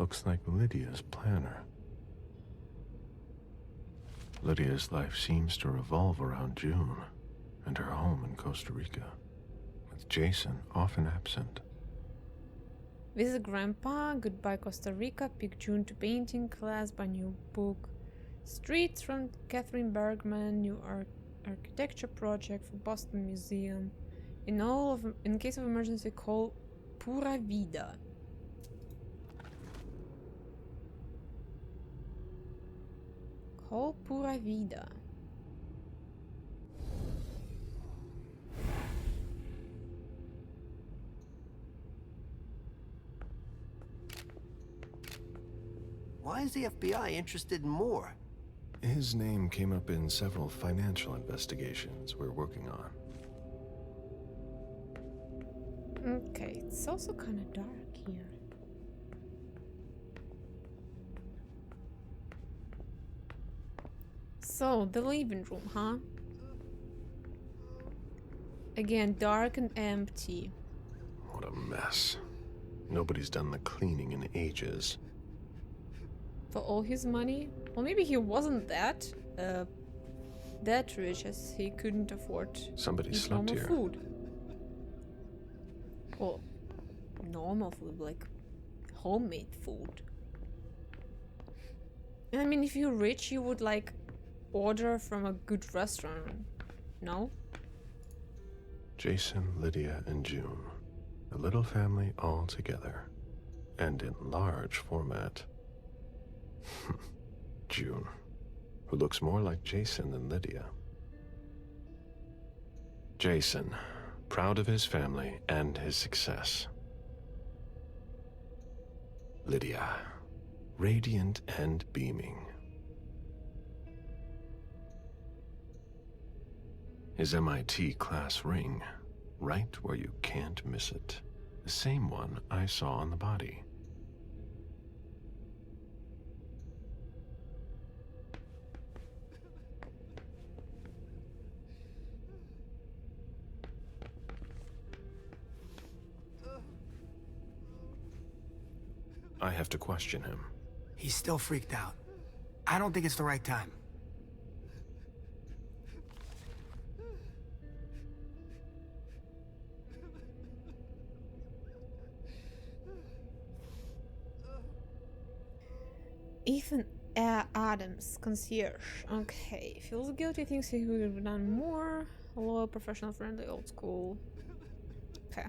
looks like Lydia's planner. Lydia's life seems to revolve around June and her home in Costa Rica, with Jason often absent. Visit Grandpa, goodbye Costa Rica, pick June to painting class, buy new book. Streets from Catherine Bergman, new architecture project for Boston Museum. In case of emergency, call Pura Vida. Call Pura Vida. Why is the FBI interested in Moore? His name came up in several financial investigations we're working on. Okay, it's also kind of dark here. So, the living room, huh? Again, dark and empty. What a mess. Nobody's done the cleaning in ages. For all his money? Well, maybe he wasn't that rich as he couldn't afford Somebody eat slept normal here. food. Well, normal food, like homemade food. And I mean, if you're rich, you would like order from a good restaurant, no? Jason, Lydia, and June. A little family all together. And in large format. June, who looks more like Jason than Lydia. Jason, proud of his family and his success. Lydia, radiant and beaming. His MIT class ring, right where you can't miss it. The same one I saw on the body. I have to question him. He's still freaked out. I don't think it's the right time. Ethan Adams, concierge. Okay, feels guilty, thinks he could have done more. Loyal, professional, friendly, old school. Okay.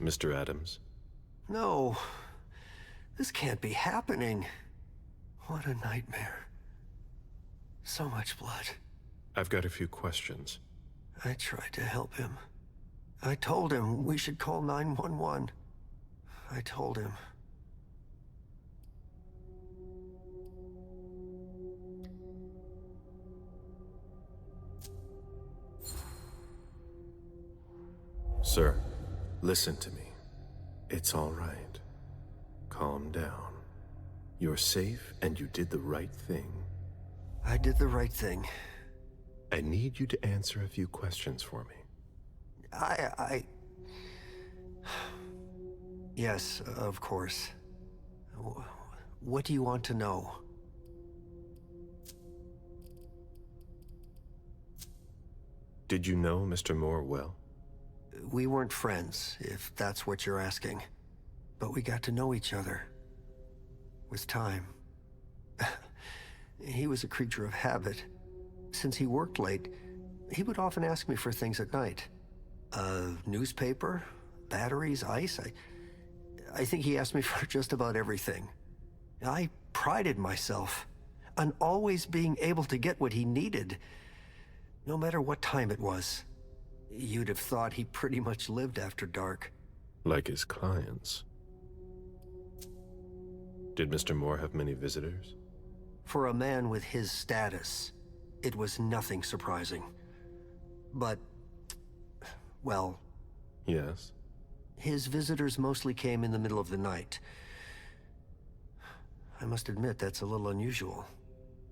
Mr. Adams? No. This can't be happening. What a nightmare. So much blood. I've got a few questions. I tried to help him. I told him we should call 911. I told him. Sir, listen to me. It's all right. Calm down. You're safe and you did the right thing. I did the right thing. I need you to answer a few questions for me. Yes, of course. What do you want to know? Did you know Mr. Moore well? We weren't friends, if that's what you're asking. But we got to know each other. With time. He was a creature of habit. Since he worked late, he would often ask me for things at night. Newspaper, batteries, ice. I think he asked me for just about everything. I prided myself on always being able to get what he needed, no matter what time it was. You'd have thought he pretty much lived after dark. Like his clients. Did Mr. Moore have many visitors? For a man with his status, it was nothing surprising. But, well... Yes? His visitors mostly came in the middle of the night. I must admit, that's a little unusual.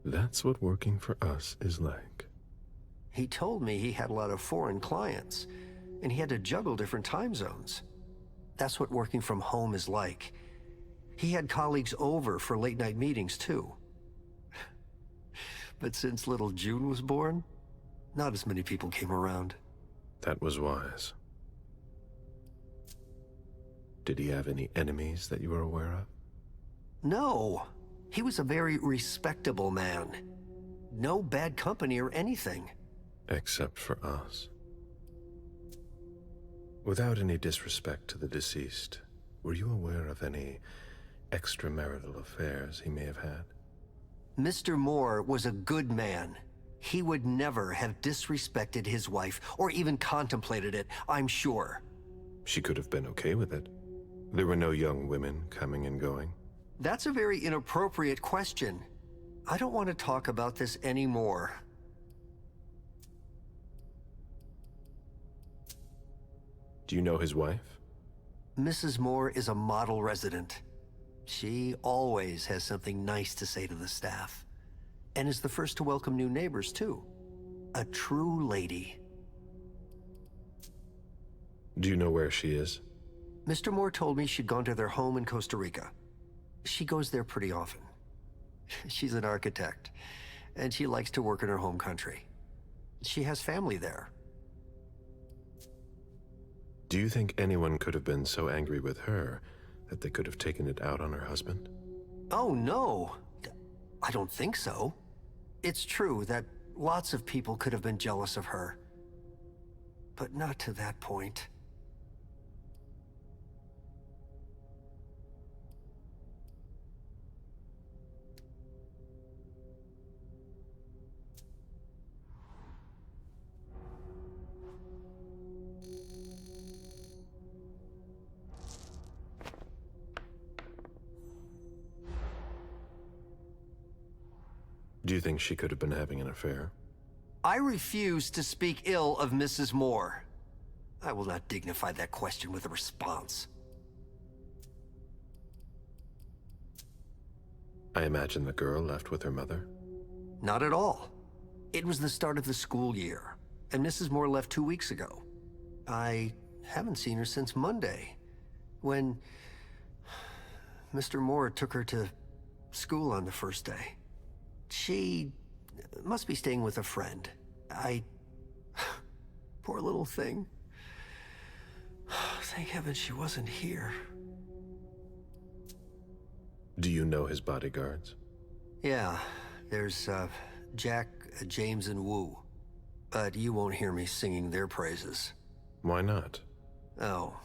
That's what working for us is like. He told me he had a lot of foreign clients, and he had to juggle different time zones. That's what working from home is like. He had colleagues over for late-night meetings, too. But since little June was born, not as many people came around. That was wise. Did he have any enemies that you were aware of? No. He was a very respectable man. No bad company or anything. Except for us. Without any disrespect to the deceased, were you aware of any extramarital affairs he may have had? Mr. Moore was a good man. He would never have disrespected his wife, or even contemplated it, I'm sure. She could have been okay with it. There were no young women coming and going. That's a very inappropriate question. I don't want to talk about this anymore. Do you know his wife? Mrs. Moore is a model resident. She always has something nice to say to the staff. And is the first to welcome new neighbors, too. A true lady. Do you know where she is? Mr. Moore told me she'd gone to their home in Costa Rica. She goes there pretty often. She's an architect, and she likes to work in her home country. She has family there. Do you think anyone could have been so angry with her that they could have taken it out on her husband? Oh, no. I don't think so. It's true that lots of people could have been jealous of her. But not to that point. Do you think she could have been having an affair? I refuse to speak ill of Mrs. Moore. I will not dignify that question with a response. I imagine the girl left with her mother. Not at all. It was the start of the school year, and Mrs. Moore left 2 weeks ago. I haven't seen her since Monday, when Mr. Moore took her to school on the first day. She must be staying with a friend. Poor little thing. Thank heaven she wasn't here. Do you know his bodyguards? Yeah, there's Jack, James, and Wu. But you won't hear me singing their praises. Why not? Oh,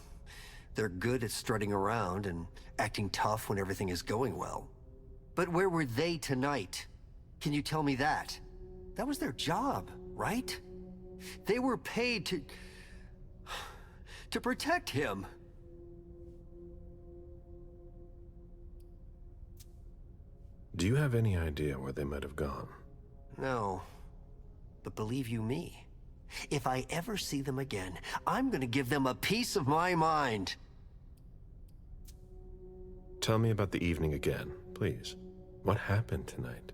they're good at strutting around and acting tough when everything is going well. But where were they tonight? Can you tell me that? That was their job, right? They were paid to protect him. Do you have any idea where they might have gone? No, but believe you me, if I ever see them again, I'm gonna give them a piece of my mind. Tell me about the evening again, please. What happened tonight?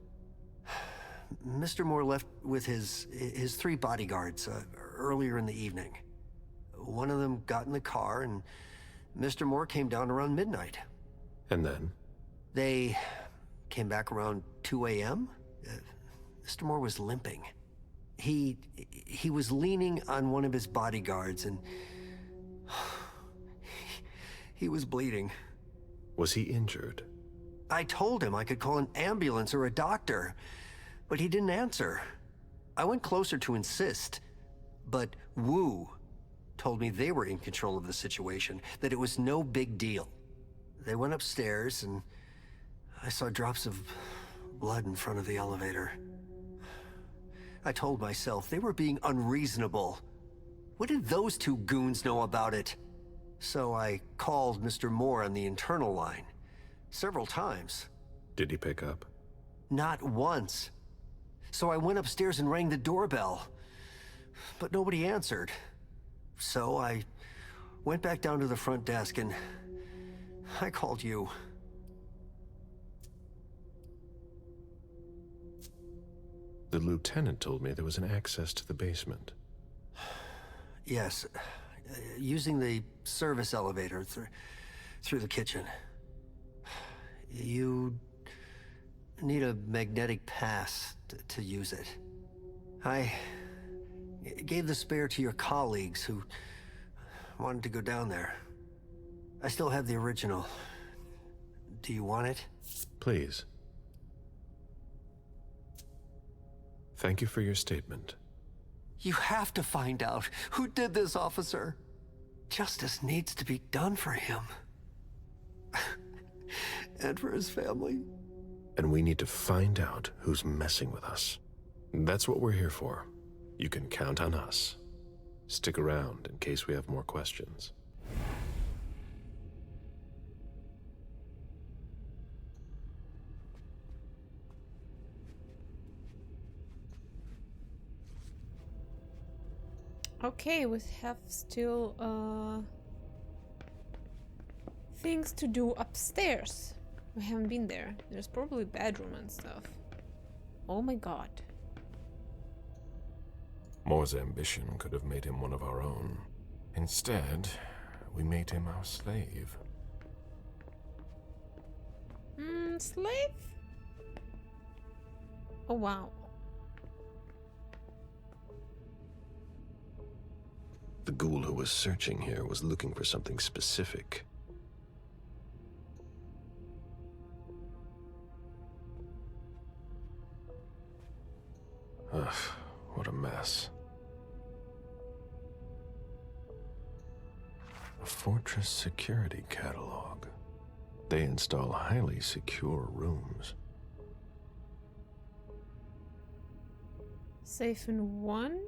Mr. Moore left with his 3 bodyguards earlier in the evening. One of them got in the car, and Mr. Moore came down around midnight. And then? They came back around 2 a.m. Mr. Moore was limping. He was leaning on one of his bodyguards, and he was bleeding. Was he injured? I told him I could call an ambulance or a doctor, but he didn't answer. I went closer to insist, but Wu told me they were in control of the situation, that it was no big deal. They went upstairs, and I saw drops of blood in front of the elevator. I told myself they were being unreasonable. What did those 2 goons know about it? So I called Mr. Moore on the internal line several times. Did he pick up? Not once. So I went upstairs and rang the doorbell, but nobody answered. So I went back down to the front desk, and I called you. The The lieutenant told me there was an access to the basement. Yes, using the service elevator through the kitchen. You need a magnetic pass to use it. I gave the spare to your colleagues who wanted to go down there. I still have the original. Do you want it? Please. Thank you for your statement. You have to find out who did this, officer. Justice needs to be done for him. And for his family. And we need to find out who's messing with us. That's what we're here for. You can count on us. Stick around in case we have more questions. Okay, we have still things to do upstairs. We haven't been there. There's probably bedroom and stuff. Oh my god. Moore's ambition could have made him one of our own. Instead, we made him our slave. Slave? Oh wow. The ghoul who was searching here was looking for something specific. Ugh, what a mess. A fortress security catalog. They install highly secure rooms. Safe in one?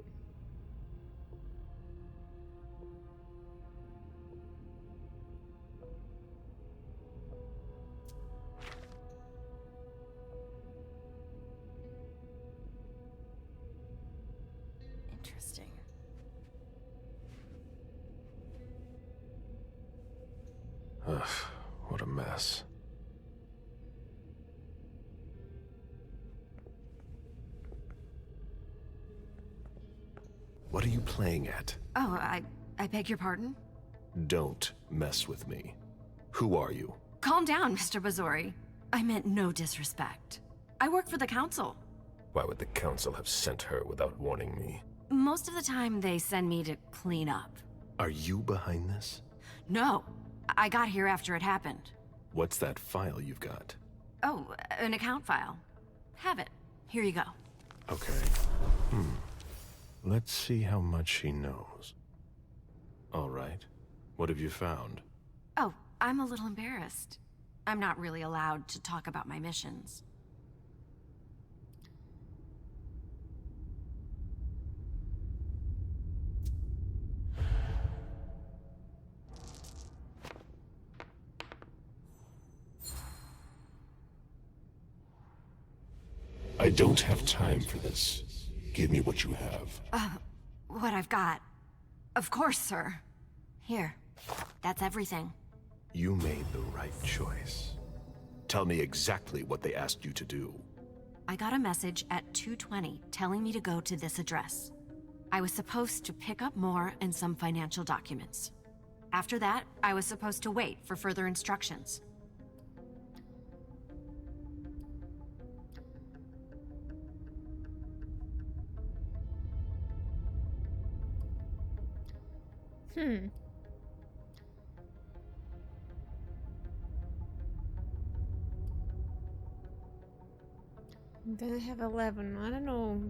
Interesting. Ugh, what a mess. What are you playing at? Oh, I beg your pardon? Don't mess with me. Who are you? Calm down, Mr. Bazori. I meant no disrespect. I work for the council. Why would the council have sent her without warning me? Most of the time, they send me to clean up. Are you behind this? No, I got here after it happened. What's that file you've got? Oh, an account file. Have it. Here you go. Okay. Let's see how much she knows. All right. What have you found? Oh, I'm a little embarrassed. I'm not really allowed to talk about my missions. I don't have time for this. Give me what you have. What I've got. Of course, sir. Here. That's everything. You made the right choice. Tell me exactly what they asked you to do. I got a message at 2:20 telling me to go to this address. I was supposed to pick up more and some financial documents. After that, I was supposed to wait for further instructions. Then I have 11. I don't know.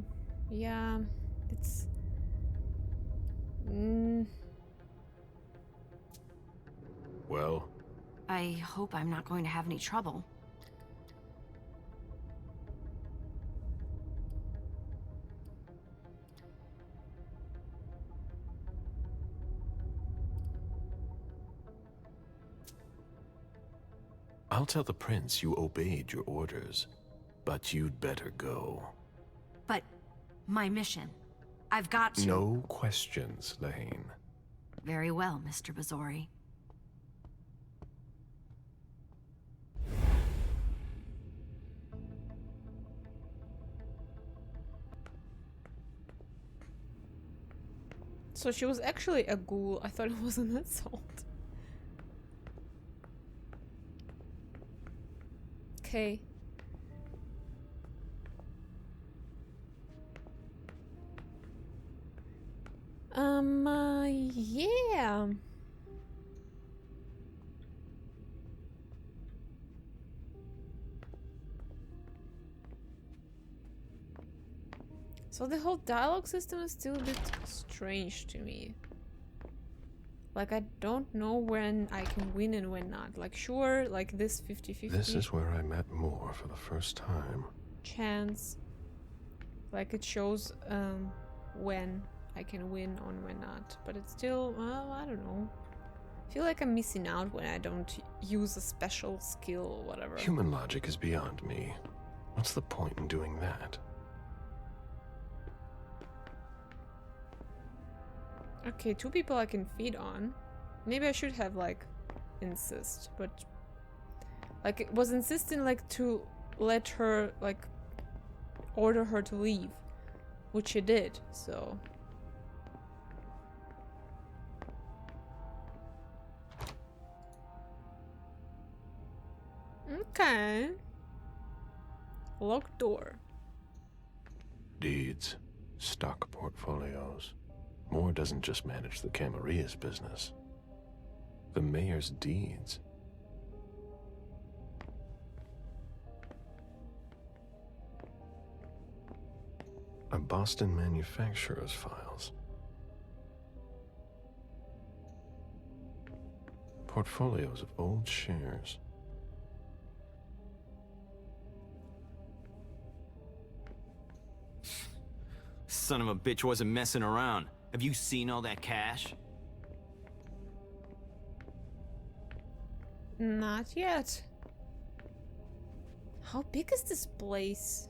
Yeah, it's... Well, I hope I'm not going to have any trouble. I'll tell the prince you obeyed your orders, but you'd better go. But my mission. I've got to... No questions, Lane. Very well, Mr. Bazori. So she was actually a ghoul. I thought it was an assault. Okay. Yeah. So the whole dialogue system is still a bit strange to me. Like, I don't know when I can win and when not. Like, sure, like this 50-50 This is where I met Moore for the first time. chance. Like, it shows when I can win on when not. But it's still, well, I don't know. I feel like I'm missing out when I don't use a special skill or whatever. Human logic is beyond me. What's the point in doing that? Okay, 2 people I can feed on. Maybe I should have, like, insist, but... Like, it was insisting, like, to let her, like, order her to leave. Which she did, so... Okay. Locked door. Deeds, stock portfolios. Moore doesn't just manage the Camarilla's business. The mayor's deeds. A Boston manufacturer's files. Portfolios of old shares. Son of a bitch wasn't messing around. Have you seen all that cash? Not yet. How big is this place?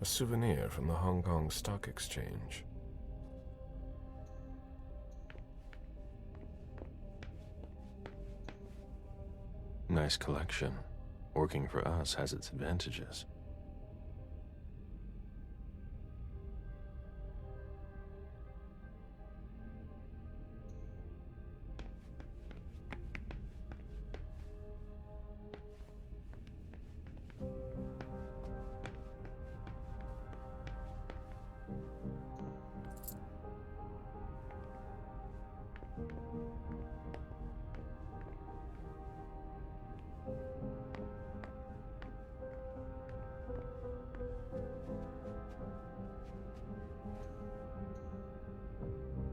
A souvenir from the Hong Kong Stock Exchange. Nice collection. Working for us has its advantages.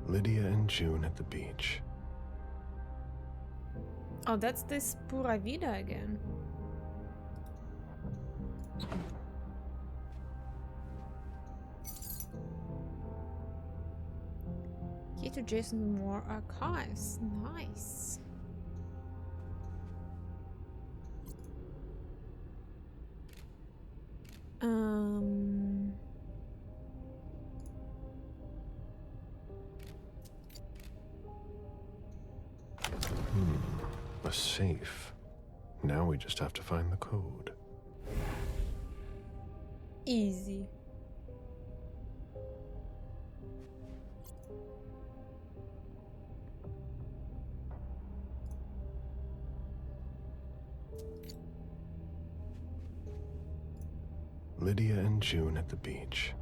Lydia and June at the beach. Oh, that's this Pura Vida again. Key to Jason Moore archives. Nice. A safe. Now we just have to find the code. Easy. Lydia and June at the beach.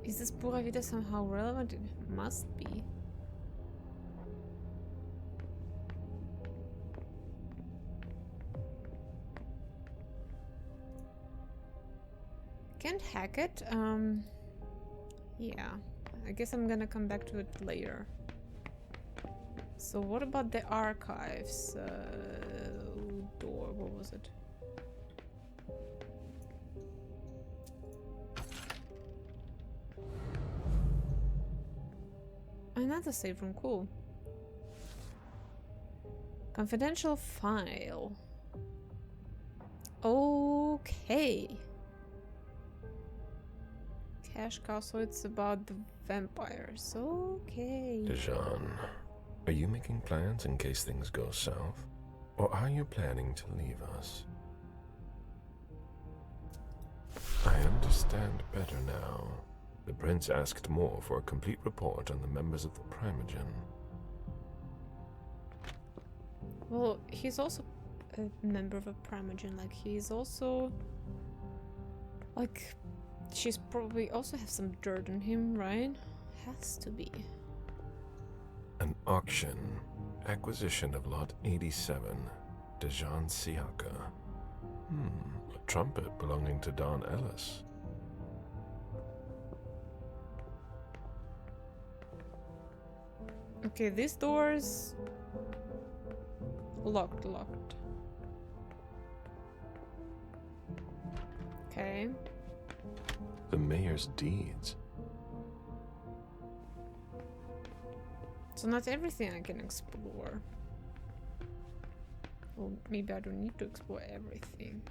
Is this Pura Vida somehow relevant? It must be. Can't hack it. Yeah. I guess I'm gonna come back to it later. So what about the archives? Door, what was it? Another save room, cool. Confidential file. Okay. Cash cow, so it's about the vampires. Okay. Dijon, are you making plans in case things go south? Or are you planning to leave us? I understand better now. The prince asked more for a complete report on the members of the Primogen. Well, he's also a member of a Primogen. Like, he's also... Like, she's probably also has some dirt on him, right? Has to be. An auction. Acquisition of Lot 87. Dijon Siaka. A trumpet belonging to Don Ellis. Okay, this door's... locked. Okay. The mayor's deeds. So not everything I can explore. Well, maybe I don't need to explore everything.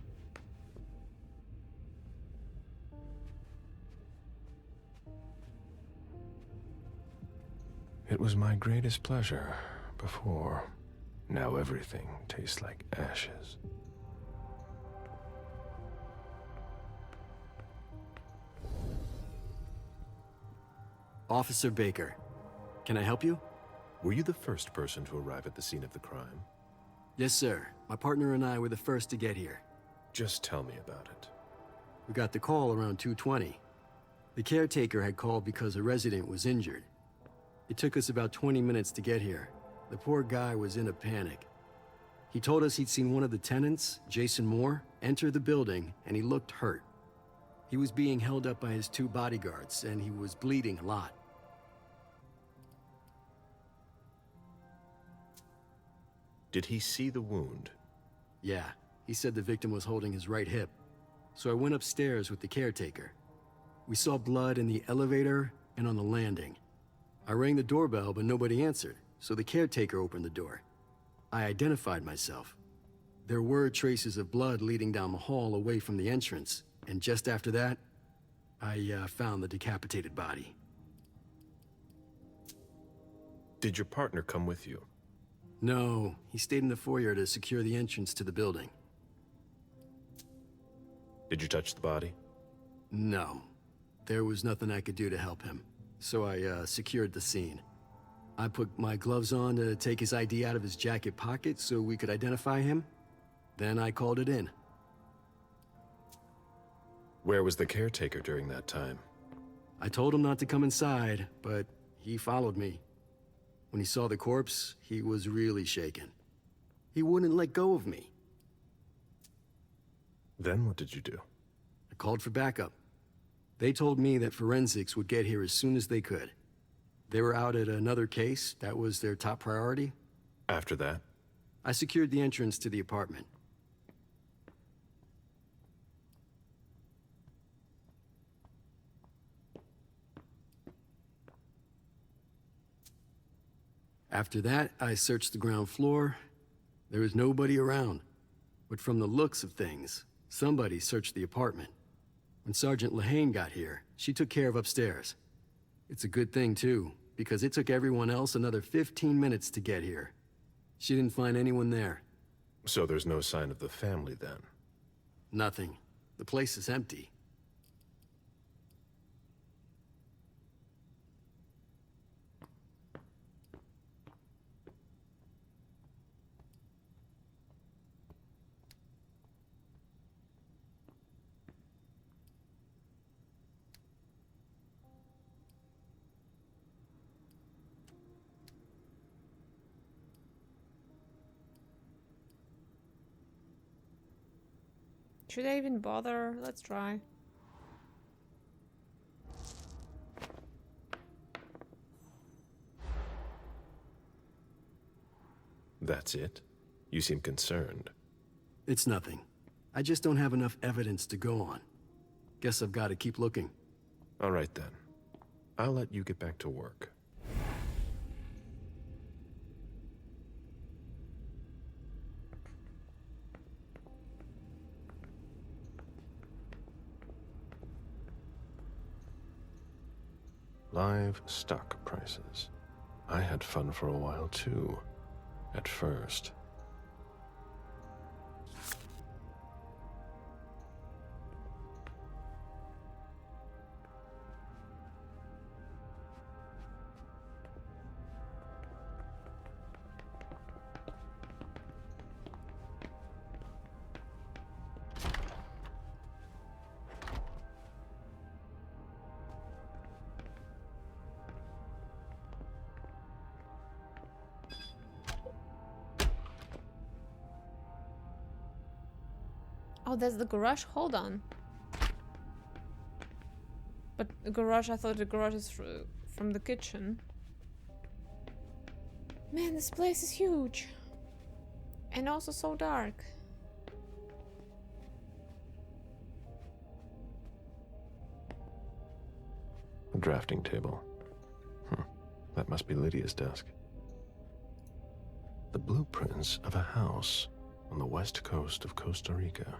It was my greatest pleasure before. Now everything tastes like ashes. Officer Baker, can I help you? Were you the first person to arrive at the scene of the crime? Yes, sir. My partner and I were the first to get here. Just tell me about it. We got the call around 2:20. The caretaker had called because a resident was injured. It took us about 20 minutes to get here. The poor guy was in a panic. He told us he'd seen one of the tenants, Jason Moore, enter the building, and he looked hurt. He was being held up by his 2 bodyguards, and he was bleeding a lot. Did he see the wound? Yeah, he said the victim was holding his right hip. So I went upstairs with the caretaker. We saw blood in the elevator and on the landing. I rang the doorbell, but nobody answered, so the caretaker opened the door. I identified myself. There were traces of blood leading down the hall away from the entrance, and just after that, I found the decapitated body. Did your partner come with you? No, he stayed in the foyer to secure the entrance to the building. Did you touch the body? No. There was nothing I could do to help him, so I secured the scene. I put my gloves on to take his ID out of his jacket pocket so we could identify him. Then I called it in. Where was the caretaker during that time? I told him not to come inside, but he followed me. When he saw the corpse, he was really shaken. He wouldn't let go of me. Then what did you do? I called for backup. They told me that forensics would get here as soon as they could. They were out at another case. That was their top priority. After that? I secured the entrance to the apartment. After that, I searched the ground floor. There was nobody around. But from the looks of things, somebody searched the apartment. When Sergeant Lehane got here, she took care of upstairs. It's a good thing, too, because it took everyone else another 15 minutes to get here. She didn't find anyone there. So there's no sign of the family then? Nothing. The place is empty. Should I even bother? Let's try. That's it? You seem concerned. It's nothing. I just don't have enough evidence to go on. Guess I've got to keep looking. All right then. I'll let you get back to work. Live stock prices. I had fun for a while too. At first. Oh, that's the garage? Hold on. But the garage, I thought the garage is from the kitchen. Man, this place is huge. And also so dark. A drafting table. That must be Lydia's desk. The blueprints of a house on the west coast of Costa Rica.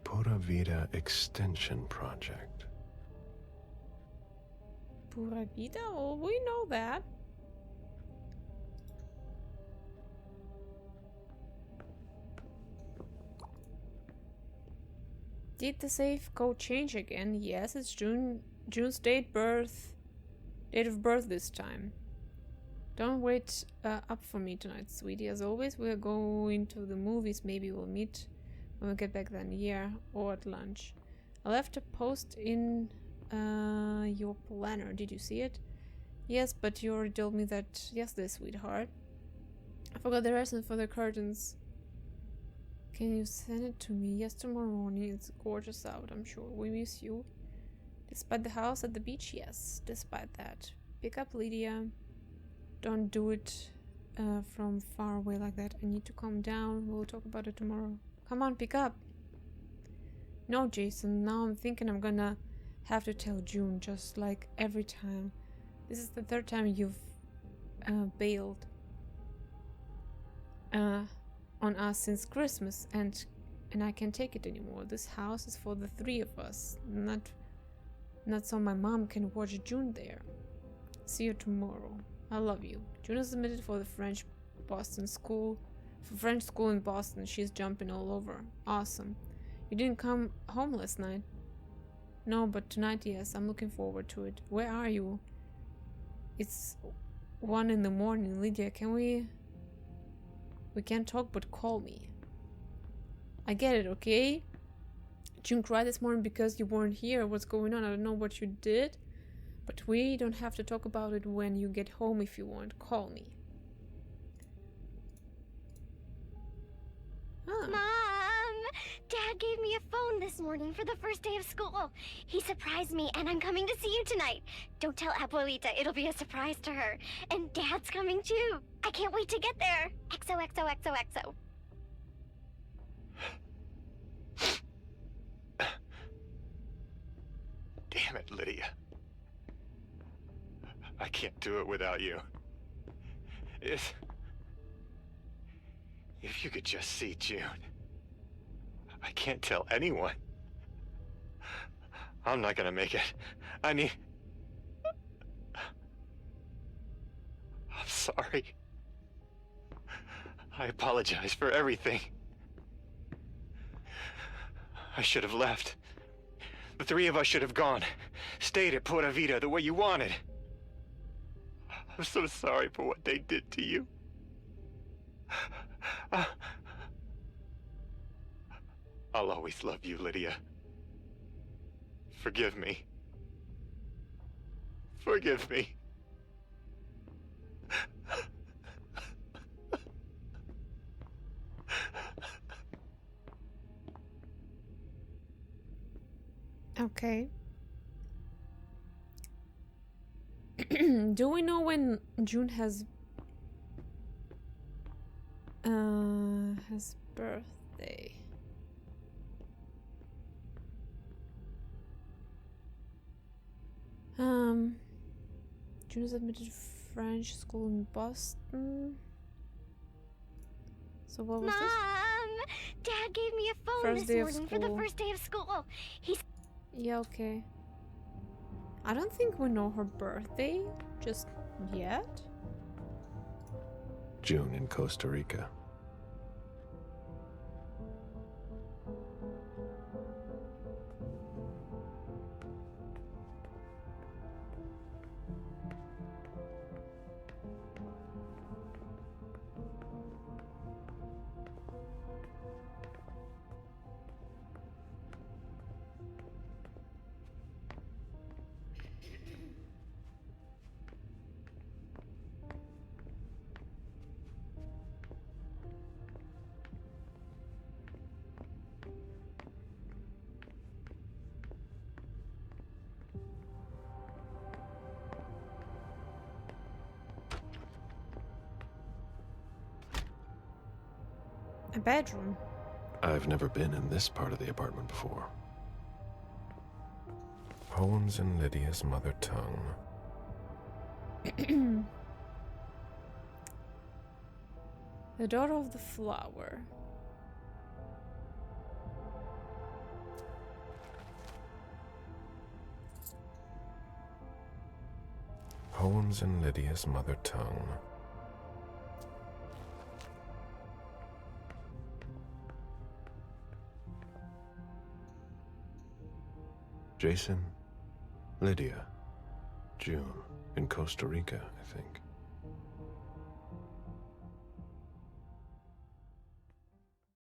Pura Vida Extension Project. Pura Vida? Oh, we know that. Did the safe code change again? Yes, it's June's date of birth this time. Don't wait up for me tonight, sweetie. As always, we're going to the movies. Maybe we'll meet when we get back then, yeah, or at lunch. I left a post in your planner. Did you see it? Yes, but you already told me that yesterday, sweetheart. I forgot the reason for the curtains. Can you send it to me? Yes, tomorrow morning. It's gorgeous out, I'm sure. We miss you. Despite the house at the beach? Yes, despite that. Pick up Lydia. Don't do it from far away like that. I need to calm down. We'll talk about it tomorrow. Come on, pick up. No, Jason. Now I'm thinking I'm gonna have to tell June, just like every time. This is the third time you've bailed on us since Christmas, and I can't take it anymore. This house is for the three of us, not so my mom can watch June there. See you tomorrow. I love you. June is admitted for the French school in Boston. She's jumping all over. Awesome. You didn't come home last night? No, but tonight, yes. I'm looking forward to it. Where are you? It's 1 in the morning. Lydia, can we can't talk, but call me. I get it, okay? June cried this morning because you weren't here. What's going on? I don't know what you did, but we don't have to talk about it when you get home if you want. Call me. Huh. Mom! Dad gave me a phone this morning for the first day of school. He surprised me, and I'm coming to see you tonight. Don't tell Abuelita. It'll be a surprise to her. And Dad's coming too. I can't wait to get there. XOXOXOXO. Damn it, Lydia. I can't do it without you. If you could just see June. I can't tell anyone. I'm not gonna make it. I'm sorry. I apologize for everything. I should have left. The three of us should have gone. Stayed at Pura Vida the way you wanted. I'm so sorry for what they did to you. I'll always love you, Lydia. Forgive me. Forgive me. Okay. Do we know when June has birthday? June is admitted to French school in Boston. So what was Mom! this? Dad gave me a phone First day this of morning for the school. first day of school. Yeah, okay. I don't think we know her birthday just yet. June in Costa Rica. A bedroom. I've never been in this part of the apartment before. Poems in Lydia's mother tongue. The daughter of the flower. Poems in Lydia's mother tongue. Jason, Lydia, June in Costa Rica, I think.